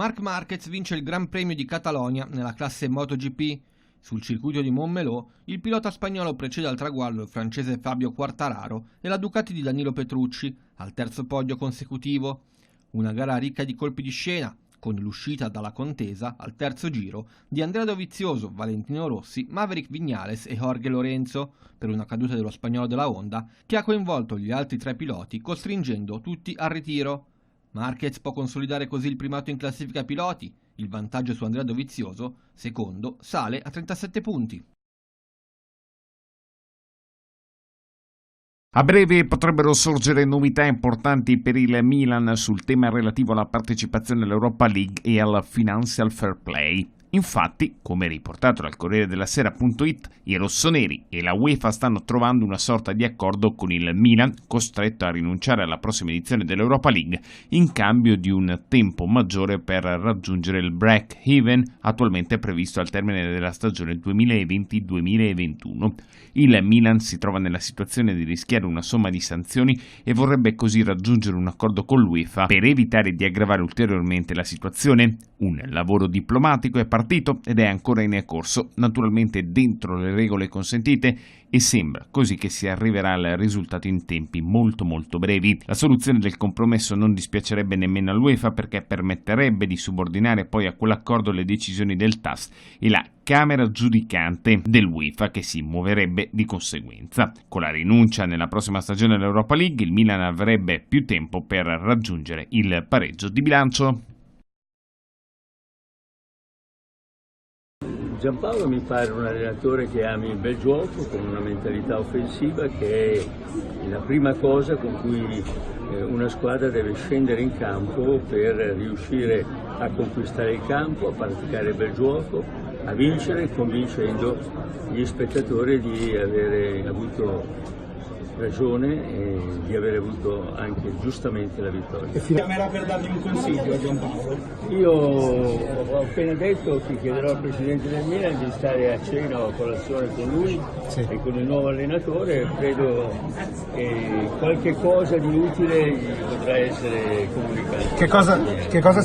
Marc Márquez vince il Gran Premio di Catalogna nella classe MotoGP. Sul circuito di Montmeló, il pilota spagnolo precede al traguardo il francese Fabio Quartararo e la Ducati di Danilo Petrucci, al terzo podio consecutivo. Una gara ricca di colpi di scena, con l'uscita dalla contesa, al terzo giro, di Andrea Dovizioso, Valentino Rossi, Maverick Viñales e Jorge Lorenzo, per una caduta dello spagnolo della Honda, che ha coinvolto gli altri tre piloti, costringendo tutti al ritiro. Márquez può consolidare così il primato in classifica piloti. Il vantaggio su Andrea Dovizioso, secondo, sale a 37 punti. A breve potrebbero sorgere novità importanti per il Milan sul tema relativo alla partecipazione all'Europa League e al Financial Fair Play. Infatti, come riportato dal Corriere della Sera.it, i rossoneri e la UEFA stanno trovando una sorta di accordo con il Milan, costretto a rinunciare alla prossima edizione dell'Europa League in cambio di un tempo maggiore per raggiungere il break-even attualmente previsto al termine della stagione 2020-2021. Il Milan si trova nella situazione di rischiare una somma di sanzioni e vorrebbe così raggiungere un accordo con l'UEFA per evitare di aggravare ulteriormente la situazione. Un lavoro diplomatico è partito ed è ancora in corso, naturalmente dentro le regole consentite, e sembra così che si arriverà al risultato in tempi molto brevi. La soluzione del compromesso non dispiacerebbe nemmeno all'UEFA perché permetterebbe di subordinare poi a quell'accordo le decisioni del TAS e la Camera giudicante dell'UEFA che si muoverebbe di conseguenza. Con la rinuncia nella prossima stagione dell'Europa League il Milan avrebbe più tempo per raggiungere il pareggio di bilancio. Giampaolo mi pare un allenatore che ami il bel gioco, con una mentalità offensiva che è la prima cosa con cui una squadra deve scendere in campo per riuscire a conquistare il campo, a praticare il bel gioco, a vincere, convincendo gli spettatori di avere avuto ragione e di aver avuto anche giustamente la vittoria. E chiamerà per dargli un consiglio a Giampaolo? Io ho appena detto che chiederò al Presidente del Milan di stare a cena o a colazione con lui e con il nuovo allenatore. Credo che qualche cosa di utile gli potrà essere comunicato. Che cosa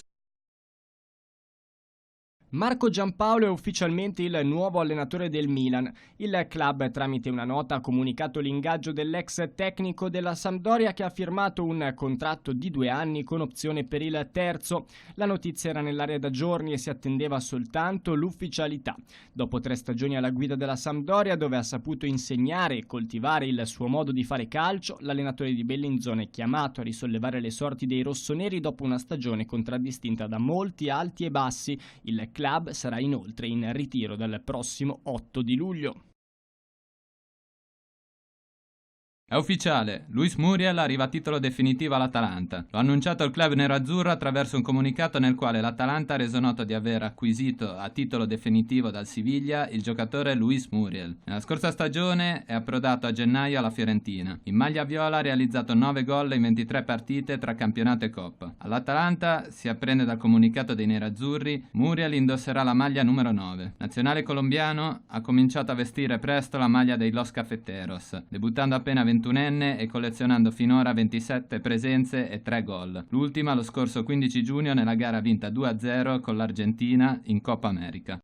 Marco Giampaolo è ufficialmente il nuovo allenatore del Milan. Il club, tramite una nota, ha comunicato l'ingaggio dell'ex tecnico della Sampdoria che ha firmato un contratto di 2 anni con opzione per il terzo. La notizia era nell'aria da giorni e si attendeva soltanto l'ufficialità. Dopo 3 stagioni alla guida della Sampdoria, dove ha saputo insegnare e coltivare il suo modo di fare calcio, l'allenatore di Bellinzona è chiamato a risollevare le sorti dei rossoneri dopo una stagione contraddistinta da molti alti e bassi. Il club sarà inoltre in ritiro dal prossimo 8 di luglio. È ufficiale, Luis Muriel arriva a titolo definitivo all'Atalanta. Lo ha annunciato il club nerazzurro attraverso un comunicato nel quale l'Atalanta ha reso noto di aver acquisito a titolo definitivo dal Siviglia il giocatore Luis Muriel. Nella scorsa stagione è approdato a gennaio alla Fiorentina. In maglia viola ha realizzato 9 gol in 23 partite tra campionato e coppa. All'Atalanta, si apprende dal comunicato dei nerazzurri, Muriel indosserà la maglia numero 9. Nazionale colombiano, ha cominciato a vestire presto la maglia dei Los Cafeteros, debuttando appena 21enne e collezionando finora 27 presenze e 3 gol. L'ultima lo scorso 15 giugno nella gara vinta 2-0 con l'Argentina in Coppa America.